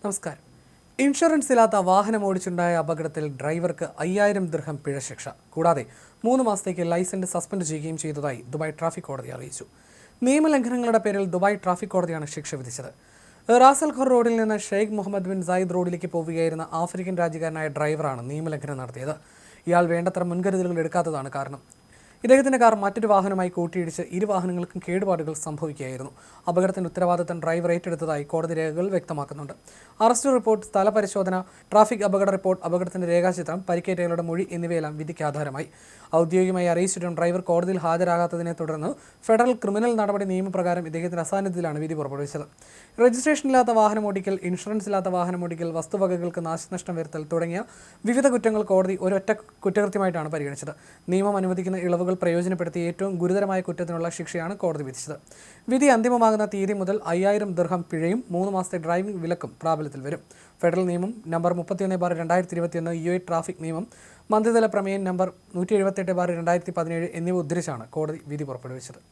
നമസ്കാരം. ഇൻഷുറൻസ് ഇല്ലാത്ത വാഹനം ഓടിച്ചുണ്ടായ അപകടത്തിൽ ഡ്രൈവർക്ക് 5000 ദിർഹം പിഴ ശിക്ഷ. കൂടാതെ 3 മാസത്തേക്ക് ലൈസൻസ് സസ്പെൻഡ് ചെയ്യുകയും ചെയ്തതായി ദുബായ് ട്രാഫിക് കോടതി അറിയിച്ചു. നിയമലംഘനങ്ങളുടെ പേരിൽ ദുബായ് ട്രാഫിക് കോടതിയാണ് ശിക്ഷ വിധിച്ചത്. റാസൽ ഖർ റോഡിൽ നിന്ന് ഷെയ്ഖ് മുഹമ്മദ് ബിൻ സായിദ് റോഡിലേക്ക് പോവുകയായിരുന്ന ആഫ്രിക്കൻ രാജ്യക്കാരനായ ഡ്രൈവറാണ് നിയമലംഘനം നടത്തിയത്. ഇയാൾ വേണ്ടത്ര മുൻകരുതലുകൾ എടുക്കാത്തതാണ് കാരണം. ഇദ്ദേഹത്തിൻ്റെ കാർ മറ്റൊരു വാഹനവുമായി കൂട്ടിയിടിച്ച് ഇരു വാഹനങ്ങൾക്കും കേടുപാടുകൾ സംഭവിക്കുകയായിരുന്നു. അപകടത്തിൻ്റെ ഉത്തരവാദിത്തം ഡ്രൈവർ ഏറ്റെടുത്തതായി കോടതി രേഖകൾ വ്യക്തമാക്കുന്നുണ്ട്. അറസ്റ്റ് റിപ്പോർട്ട്, സ്ഥലപരിശോധന, ട്രാഫിക് അപകട റിപ്പോർട്ട്, അപകടത്തിൻ്റെ രേഖാചിത്രം, പരിക്കേറ്റയാളുടെ മൊഴി എന്നിവയെല്ലാം വിധിക്ക് ആധാരമായി. ഔദ്യോഗികമായി അറിയിച്ചിട്ടും ഡ്രൈവർ കോടതിയിൽ ഹാജരാകാത്തതിനെ തുടർന്ന് ഫെഡറൽ ക്രിമിനൽ നടപടി നിയമപ്രകാരം ഇദ്ദേഹത്തിൻ്റെ അസാന്നിധ്യത്തിലാണ് വിധി പുറപ്പെടുവിച്ചത്. രജിസ്ട്രേഷനില്ലാത്ത വാഹനമോടിക്കൽ, ഇൻഷുറൻസ് ഇല്ലാത്ത വാഹനമോടിക്കൽ, വസ്തുവകകൾക്ക് നാശനഷ്ടം വരുത്തൽ തുടങ്ങിയ വിവിധ കുറ്റങ്ങൾ കോടതി ഒരൊറ്റ കുറ്റകൃത്യമായിട്ടാണ് പരിഗണിച്ചത്. നിയമം അനുവദിക്കുന്ന ഇളവുകൾ പ്രയോജനപ്പെടുത്തി ഏറ്റവും ഗുരുതരമായ കുറ്റത്തിനുള്ള ശിക്ഷയാണ് കോടതി വിധിച്ചത്. വിധി അന്തിമമാകുന്ന തീയതി മുതൽ 5000 ദിർഹം പിഴയും 3 മാസത്തെ ഡ്രൈവിംഗ് വിലക്കും പ്രാബല്യത്തിൽ വരും. ഫെഡറൽ നിയമം നമ്പർ 31/2021, UAE ട്രാഫിക് നിയമം, മന്ത്രിതല പ്രമേയം നമ്പർ 178/2017 എന്നിവ ഉദ്ധരിച്ചാണ് കോടതി വിധി പുറപ്പെടുവിച്ചത്.